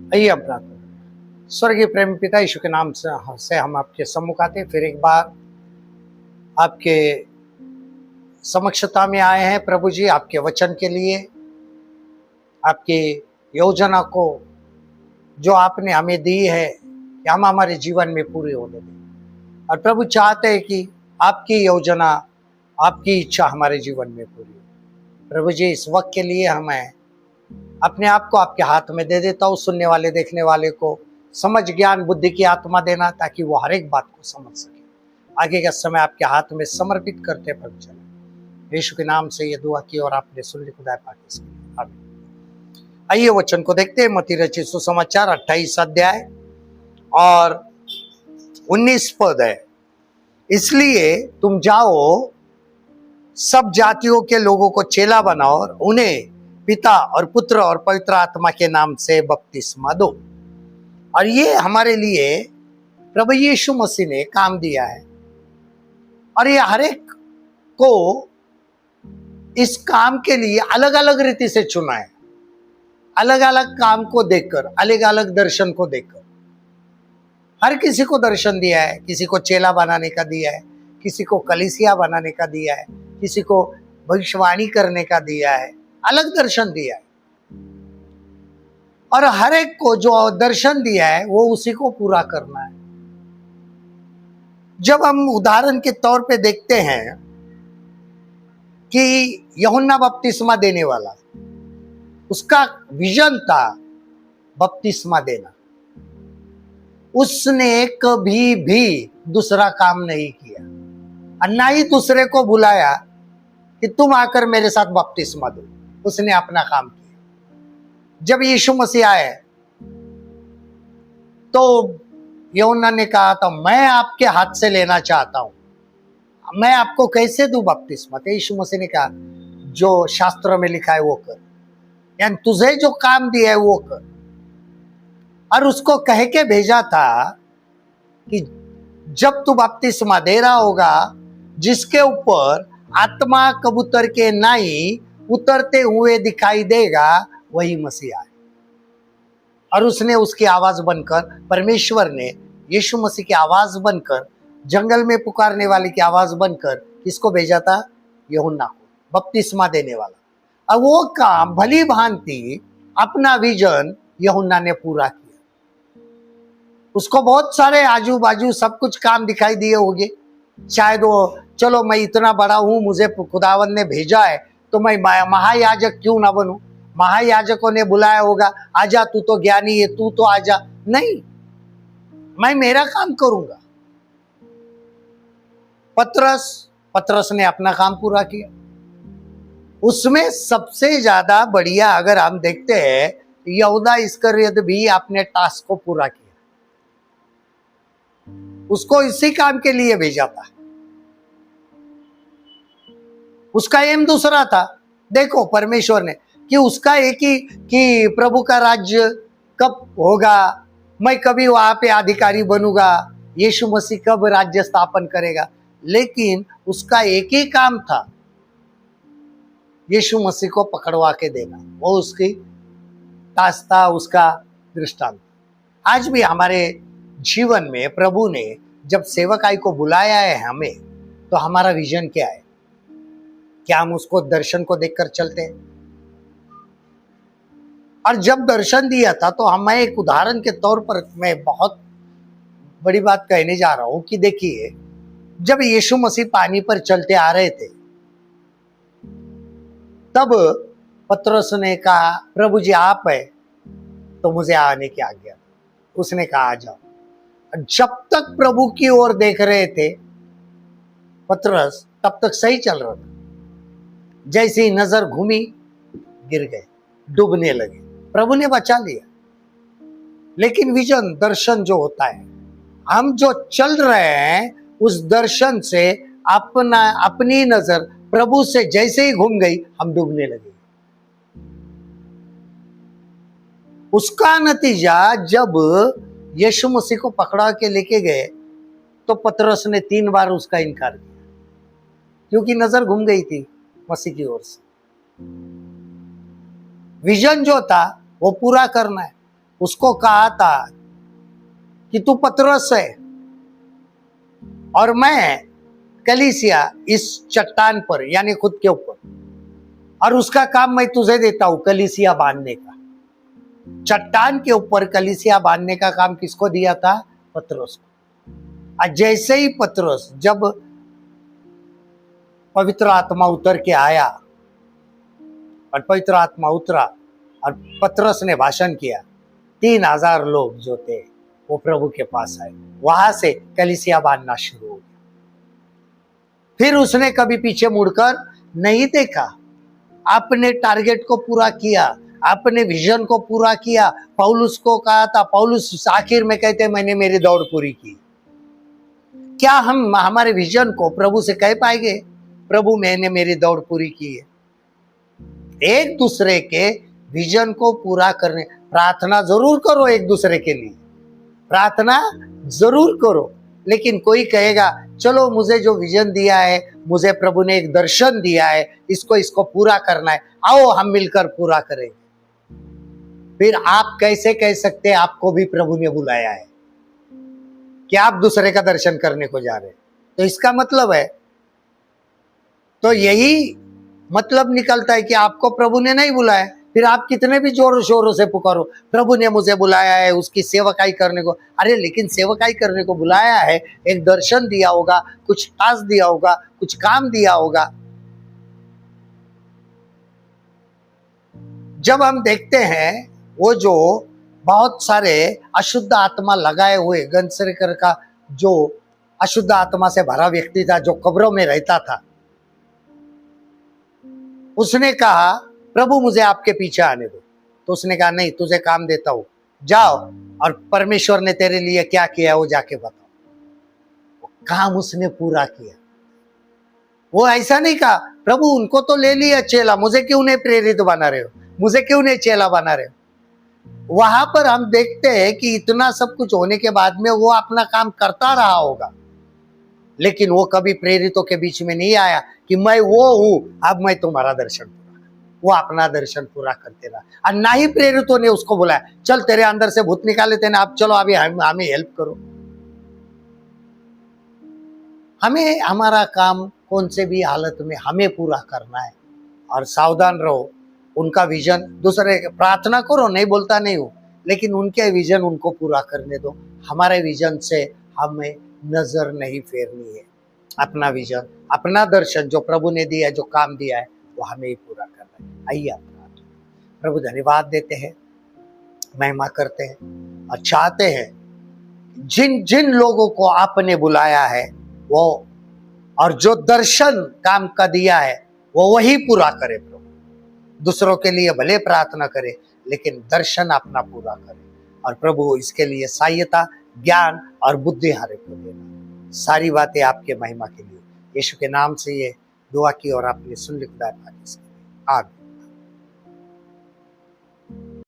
आइए अब प्रार्थना करें। स्वर्गीय प्रेम पिता यीशु के नाम से हम आपके सम्मुख आते फिर एक बार आपके समक्षता में आए हैं प्रभु जी, आपके वचन के लिए, आपकी योजना को जो आपने हमें दी है कि हम हमारे जीवन में पूरी होने दें। और प्रभु चाहते हैं कि आपकी योजना, आपकी इच्छा हमारे जीवन में पूरी हो। प्रभु जी, इस वक्त के लिए हमें अपने आप को आपके हाथ में दे देता हूँ। सुनने वाले देखने वाले को समझ ज्ञान बुद्धि की आत्मा देना, ताकि वो हर एक बात को समझ सके। आगे का समय आपके हाथ में समर्पित करते प्रभु चले। यीशु के नाम से ये दुआ की और आपने सुन ली, खुदा पाक इसके लिए आमीन। आइए वचन को देखते हैं। मत्ती रचित सुसमाचार 28 अध्याय और 19 पद है। इसलिए तुम जाओ, सब जातियों के लोगों को चेला बनाओ और उन्हें पिता और पुत्र और पवित्र आत्मा के नाम से बपतिस्मा दो। और ये हमारे लिए प्रभु यीशु मसीह ने काम दिया है, और ये हर एक को इस काम के लिए अलग अलग रीति से चुना है। अलग अलग काम को देखकर, अलग अलग दर्शन को देखकर हर किसी को दर्शन दिया है। किसी को चेला बनाने का दिया है, किसी को कलीसिया बनाने का दिया है, किसी को भविष्यवाणी करने का दिया है, अलग दर्शन दिया है। और हर एक को जो दर्शन दिया है वो उसी को पूरा करना है। जब हम उदाहरण के तौर पे देखते हैं कि यूहन्ना बपतिस्मा देने वाला, उसका विजन था बपतिस्मा देना। उसने कभी भी दूसरा काम नहीं किया और ना ही दूसरे को बुलाया कि तुम आकर मेरे साथ बपतिस्मा दो। उसने अपना काम किया। जब यीशु मसीह आए तो यूहन्ना ने कहा था, मैं आपके हाथ से लेना चाहता हूं, मैं आपको कैसे दूं बपतिस्मा? तो यीशु मसीह ने कहा, जो शास्त्रों में लिखा है वो कर, यानी तुझे जो काम दिया है वो कर। और उसको कह के भेजा था कि जब तू बपतिस्मा दे रहा होगा, जिसके ऊपर आत्मा कबूतर के नाई उतरते हुए दिखाई देगा, वही मसीहा है। और उसने उसकी आवाज बनकर, परमेश्वर ने यीशु मसीह की आवाज बनकर, जंगल में पुकारने वाले की आवाज बनकर किसको भेजा था? यूहन्ना को, बपतिस्मा देने वाला। और वो काम भली भांति अपना विजन यूहन्ना ने पूरा किया। उसको बहुत सारे आजू बाजू सब कुछ काम दिखाई दिए होंगे। शायद वो, चलो मैं इतना बड़ा हूं, मुझे खुदावन ने भेजा है तो मैं महायाजक क्यों ना बनूं। महायाजकों ने बुलाया होगा, आजा तू तो ज्ञानी है, तू तो आजा। नहीं, मैं मेरा काम करूंगा। पतरस ने अपना काम पूरा किया। उसमें सबसे ज्यादा बढ़िया अगर हम देखते हैं, यहूदा इस्करियत भी अपने टास्क को पूरा किया। उसको इसी काम के लिए भेजा था। उसका एम दूसरा था। देखो परमेश्वर ने कि उसका एक ही कि प्रभु का राज्य कब होगा, मैं कभी वहां पे अधिकारी बनूंगा, यीशु मसीह कब राज्य स्थापन करेगा। लेकिन उसका एक ही काम था, यीशु मसीह को पकड़वा के देना। वो उसकी टास्क था, उसका दृष्टांत। आज भी हमारे जीवन में प्रभु ने जब सेवकाई को बुलाया है हमें, तो हमारा विजन क्या है? क्या हम उसको दर्शन को देखकर चलते हैं? और जब दर्शन दिया था तो हमें एक उदाहरण के तौर पर मैं बहुत बड़ी बात कहने जा रहा हूं कि देखिए, जब यीशु मसीह पानी पर चलते आ रहे थे, तब पतरस ने कहा, प्रभु जी आप है तो मुझे आने की आज्ञा। उसने कहा आ जाओ। जब तक प्रभु की ओर देख रहे थे पतरस, तब तक सही चल रहा था। जैसे ही नजर घूमी, गिर गए, डूबने लगे। प्रभु ने बचा लिया। लेकिन विजन, दर्शन जो होता है, हम जो चल रहे हैं उस दर्शन से अपनी नजर प्रभु से जैसे ही घूम गई, हम डूबने लगे। उसका नतीजा, जब यीशु मसीह को पकड़ा के लेके गए तो पतरस ने 3 बार उसका इनकार किया, क्योंकि नजर घूम गई थी मसीह की ओर से। विजन जो था वो पूरा करना है। उसको कहा था कि तू पतरस है और मैं कलीसिया इस चट्टान पर, यानी खुद के ऊपर, और उसका काम मैं तुझे देता हूं, कलीसिया बांधने का। चट्टान के ऊपर कलीसिया बांधने का काम किसको दिया था? पतरस को। और जैसे ही पतरस, जब पवित्र आत्मा उतर के आया और पवित्र आत्मा उतरा और पतरस ने भाषण किया, 3000 लोग जो थे वो प्रभु के पास आए। वहां से कलीसिया बांधना शुरू हो गया। फिर उसने कभी पीछे मुड़कर नहीं देखा। आपने टारगेट को पूरा किया, आपने विजन को पूरा किया। पौलुस को कहा था, पौलुस आखिर में कहते मैंने मेरी दौड़ पूरी की। क्या हम हमारे विजन को प्रभु से कह पाएंगे, प्रभु मैंने मेरी दौड़ पूरी की है? एक दूसरे के विजन को पूरा करने, प्रार्थना जरूर करो एक दूसरे के लिए, प्रार्थना जरूर करो। लेकिन कोई कहेगा चलो मुझे जो विजन दिया है, मुझे प्रभु ने एक दर्शन दिया है, इसको पूरा करना है, आओ हम मिलकर पूरा करेंगे। फिर आप कैसे कह सकते हैं आपको भी प्रभु ने बुलाया है कि आप दूसरे का दर्शन करने को जा रहे हैं? तो इसका मतलब है, तो यही मतलब निकलता है कि आपको प्रभु ने नहीं बुलाया। फिर आप कितने भी जोरों शोरों से पुकारो प्रभु ने मुझे बुलाया है उसकी सेवकाई करने को। अरे लेकिन सेवकाई करने को बुलाया है, एक दर्शन दिया होगा, कुछ टास्क दिया होगा, कुछ काम दिया होगा। जब हम देखते हैं वो जो बहुत सारे अशुद्ध आत्मा लगाए हुए गंसरेकर का जो अशुद्ध आत्मा से भरा व्यक्ति था, जो कब्रों में रहता था, उसने कहा प्रभु मुझे आपके पीछे आने दो। तो उसने कहा नहीं, तुझे काम देता हूं, जाओ और परमेश्वर ने तेरे लिए क्या किया वो जाके बताओ। वो काम उसने पूरा किया। वो ऐसा नहीं कहा प्रभु उनको तो ले लिया चेला, मुझे क्यों नहीं प्रेरित बना रहे हो, मुझे क्यों नहीं चेला बना रहे हो। वहां पर हम देखते हैं कि इतना सब कुछ होने के बाद में वो अपना काम करता रहा होगा, लेकिन वो कभी प्रेरितों के बीच में नहीं आया कि मैं वो हूं, अब मैं तुम्हारा दर्शन पूरा। वो अपना दर्शन पूरा करते रहा। और ना ही प्रेरितों ने उसको बुलाया चल तेरे अंदर से भूत निकाले थे ना, अब चलो अभी हमें हेल्प करो। हमें हमारा काम कौन से भी हालत में हमें पूरा करना है। और सावधान रहो, उनका विजन दूसरे, प्रार्थना करो, नहीं बोलता नहीं हो, लेकिन उनके विजन उनको पूरा करने दो। हमारे विजन से हमें नजर नहीं फेरनी है। अपना विजन, अपना दर्शन जो प्रभु ने दिया है, जो काम दिया है, वो हमें ही पूरा करना है। आइए प्रभु धन्यवाद देते हैं, महिमा करते हैं और चाहते हैं जिन जिन लोगों को आपने बुलाया है वो, और जो दर्शन काम का दिया है वो वही पूरा करे। प्रभु दूसरों के लिए भले प्रार्थना करे, लेकिन दर्शन अपना पूरा करे। और प्रभु इसके लिए सहायता, ज्ञान और बुद्धि हरे को देना। सारी बातें आपके महिमा के लिए यीशु के नाम से ये दुआ की और आपने सुन ली। खुदा आमीन।